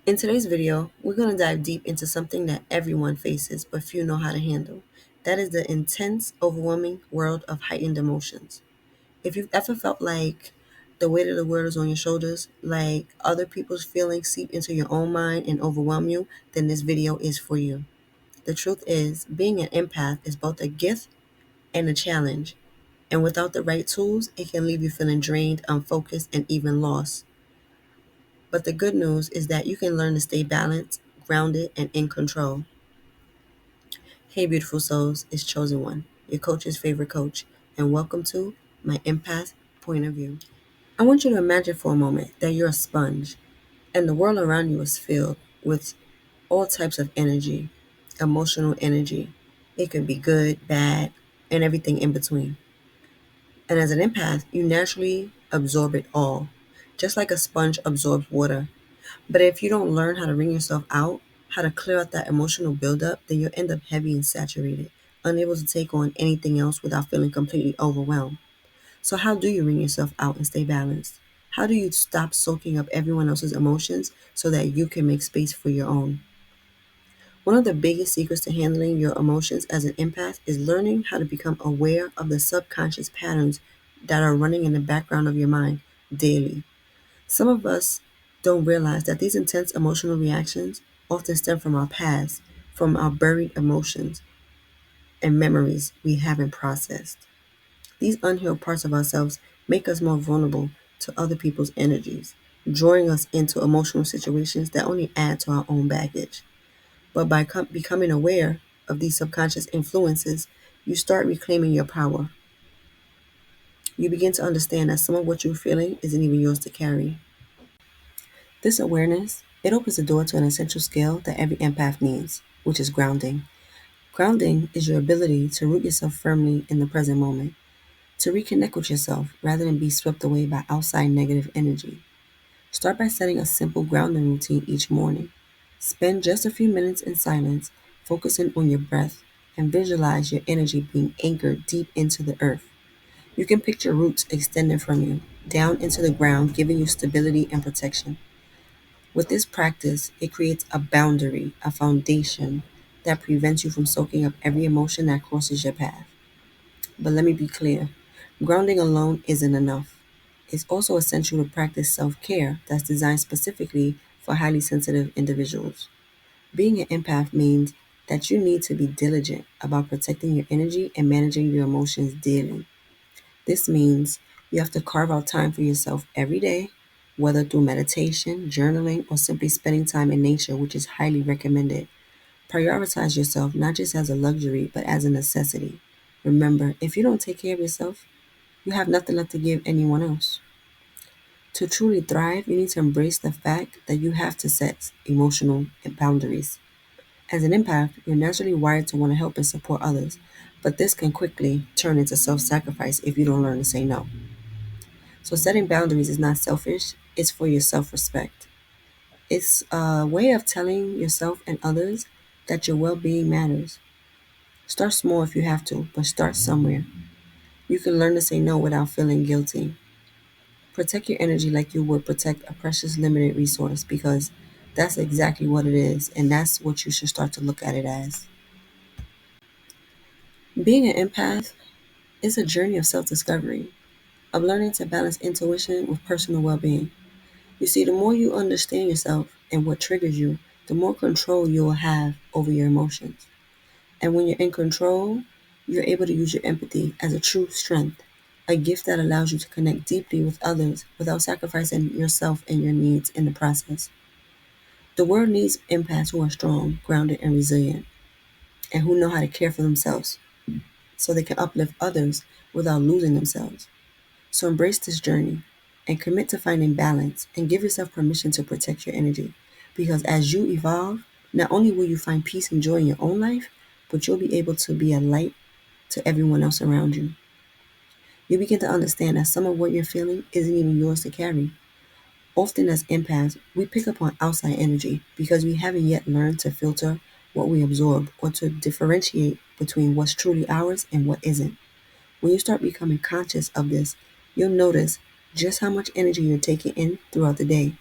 In today's video, we're going to dive deep into something that everyone faces but few know how to handle. That is the intense, overwhelming world of heightened emotions. If you've ever felt like the weight of the world is on your shoulders, like other people's feelings seep into your own mind and overwhelm you, then this video is for you. The truth is, being an empath is both a gift and a challenge. And without the right tools, it can leave you feeling drained, unfocused, and even lost. But the good news is that you can learn to stay balanced, grounded, and in control. Hey, beautiful souls, it's Chosen One, your coach's favorite coach, and welcome to my empath point of view. I want you to imagine for a moment that you're a sponge, and the world around you is filled with all types of energy, emotional energy. It could be good, bad, and everything in between. And as an empath, you naturally absorb it all, just like a sponge absorbs water. But if you don't learn how to wring yourself out, how to clear out that emotional buildup, then you'll end up heavy and saturated, unable to take on anything else without feeling completely overwhelmed. So, how do you wring yourself out and stay balanced? How do you stop soaking up everyone else's emotions so that you can make space for your own? One of the biggest secrets to handling your emotions as an empath is learning how to become aware of the subconscious patterns that are running in the background of your mind daily. Some of us don't realize that these intense emotional reactions often stem from our past, from our buried emotions and memories we haven't processed. These unhealed parts of ourselves make us more vulnerable to other people's energies, drawing us into emotional situations that only add to our own baggage. But by becoming aware of these subconscious influences, you start reclaiming your power. You begin to understand that some of what you're feeling isn't even yours to carry. This awareness, it opens the door to an essential skill that every empath needs, which is grounding. Grounding is your ability to root yourself firmly in the present moment, to reconnect with yourself rather than be swept away by outside negative energy. Start by setting a simple grounding routine each morning. Spend just a few minutes in silence, focusing on your breath, and visualize your energy being anchored deep into the earth. You can picture roots extending from you, down into the ground, giving you stability and protection. With this practice, it creates a boundary, a foundation that prevents you from soaking up every emotion that crosses your path. But let me be clear, grounding alone isn't enough. It's also essential to practice self care that's designed specifically for highly sensitive individuals. Being an empath means that you need to be diligent about protecting your energy and managing your emotions daily. This means you have to carve out time for yourself every day, whether through meditation, journaling, or simply spending time in nature, which is highly recommended. Prioritize yourself not just as a luxury, but as a necessity. Remember, if you don't take care of yourself, you have nothing left to give anyone else. To truly thrive, you need to embrace the fact that you have to set emotional boundaries. As an empath, you're naturally wired to want to help and support others, but this can quickly turn into self sacrifice if you don't learn to say no. So, setting boundaries is not selfish, it's for your self respect. It's a way of telling yourself and others that your well being matters. Start small if you have to, but start somewhere. You can learn to say no without feeling guilty. Protect your energy like you would protect a precious limited resource because that's exactly what it is, and that's what you should start to look at it as. Being an empath is a journey of self discovery, of learning to balance intuition with personal well being. You see, the more you understand yourself and what triggers you, the more control you will have over your emotions. And when you're in control, you're able to use your empathy as a true strength, a gift that allows you to connect deeply with others without sacrificing yourself and your needs in the process. The world needs empaths who are strong, grounded, and resilient, and who know how to care for themselves so they can uplift others without losing themselves. So embrace this journey and commit to finding balance and give yourself permission to protect your energy. Because as you evolve, not only will you find peace and joy in your own life, but you'll be able to be a light to everyone else around you. You begin to understand that some of what you're feeling isn't even yours to carry. Often as empaths, we pick up on outside energy because we haven't yet learned to filter what we absorb or to differentiate between what's truly ours and what isn't. When you start becoming conscious of this, you'll notice just how much energy you're taking in throughout the day.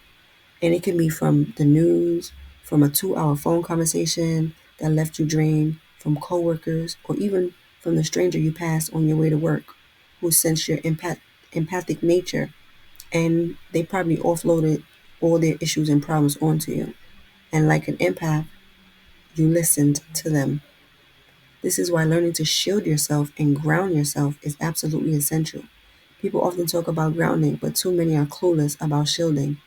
And it can be from the news, from a 2 hour phone conversation that left you drained, from coworkers, or even from the stranger you passed on your way to work who sensed your empathic nature, and they probably offloaded all their issues and problems onto you. And like an empath, you listened to them. This is why learning to shield yourself and ground yourself is absolutely essential. People often talk about grounding, but too many are clueless about shielding,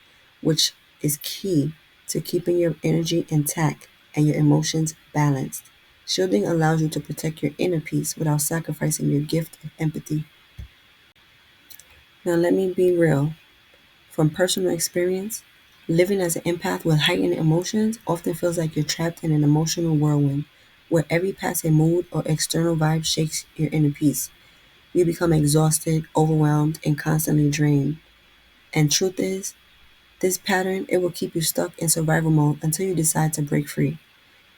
which is key to keeping your energy intact and your emotions balanced. Shielding allows you to protect your inner peace without sacrificing your gift of empathy. Now, let me be real. From personal experience, living as an empath with heightened emotions often feels like you're trapped in an emotional whirlwind where every passing mood or external vibe shakes your inner peace. You become exhausted, overwhelmed, and constantly drained. And truth is, this pattern, it will keep you stuck in survival mode until you decide to break free.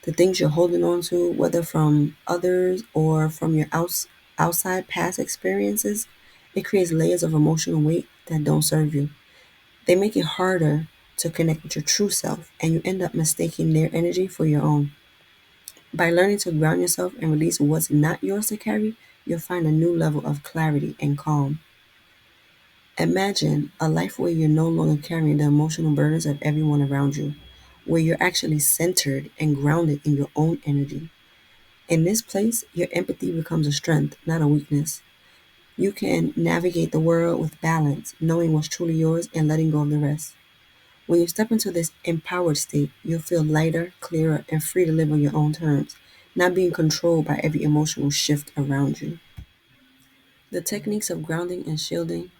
The things you're holding on to, whether from others or from your outside past experiences, it creates layers of emotional weight that don't serve you. They make it harder to connect with your true self, and you end up mistaking their energy for your own. By learning to ground yourself and release what's not yours to carry, you'll find a new level of clarity and calm. Imagine a life where you're no longer carrying the emotional burdens of everyone around you, where you're actually centered and grounded in your own energy. In this place, your empathy becomes a strength, not a weakness. You can navigate the world with balance, knowing what's truly yours and letting go of the rest. When you step into this empowered state, you'll feel lighter, clearer, and free to live on your own terms, not being controlled by every emotional shift around you. The techniques of grounding and shielding,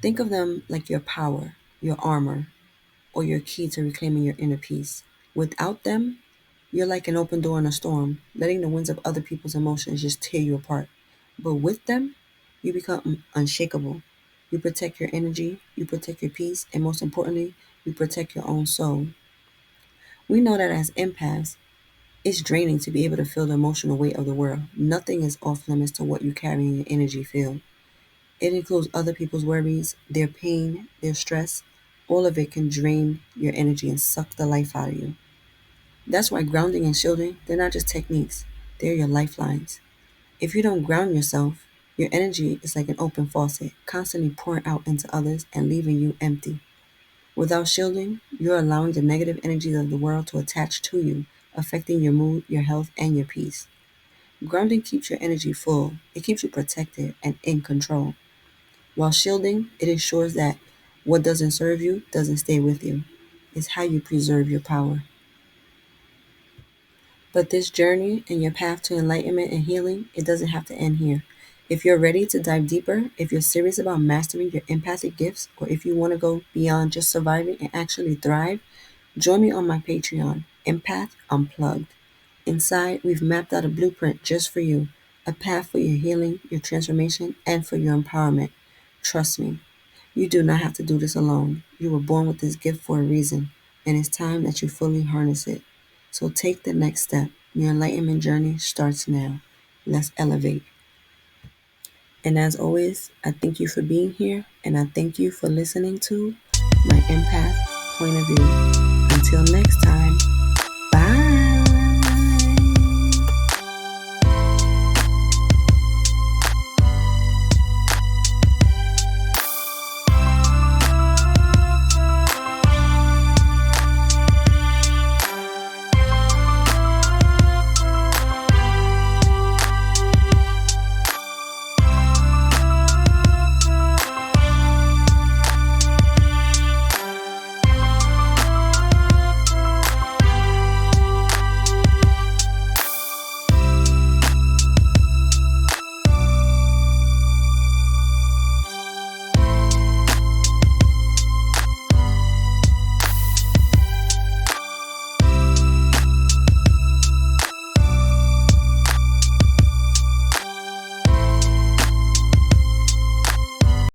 think of them like your power, your armor, or your key to reclaiming your inner peace. Without them, you're like an open door in a storm, letting the winds of other people's emotions just tear you apart. But with them, you become unshakable. You protect your energy, you protect your peace, and most importantly, you protect your own soul. We know that as empaths, it's draining to be able to feel the emotional weight of the world. Nothing is off limits to what you carry in your energy field. It includes other people's worries, their pain, their stress. All of it can drain your energy and suck the life out of you. That's why grounding and shielding, they're not just techniques, they're your lifelines. If you don't ground yourself, your energy is like an open faucet, constantly pouring out into others and leaving you empty. Without shielding, you're allowing the negative energies of the world to attach to you, affecting your mood, your health, and your peace. Grounding keeps your energy full, it keeps you protected and in control. While shielding, it ensures that what doesn't serve you doesn't stay with you. It's how you preserve your power. But this journey and your path to enlightenment and healing, it doesn't have to end here. If you're ready to dive deeper, if you're serious about mastering your empathic gifts, or if you want to go beyond just surviving and actually thrive, join me on my Patreon, Empath Unplugged. Inside, we've mapped out a blueprint just for you, a path for your healing, your transformation, and for your empowerment. Trust me, you do not have to do this alone. You were born with this gift for a reason, and it's time that you fully harness it. So take the next step. Your enlightenment journey starts now. Let's elevate. And as always, I thank you for being here, and I thank you for listening to my empath point of view. Until next time.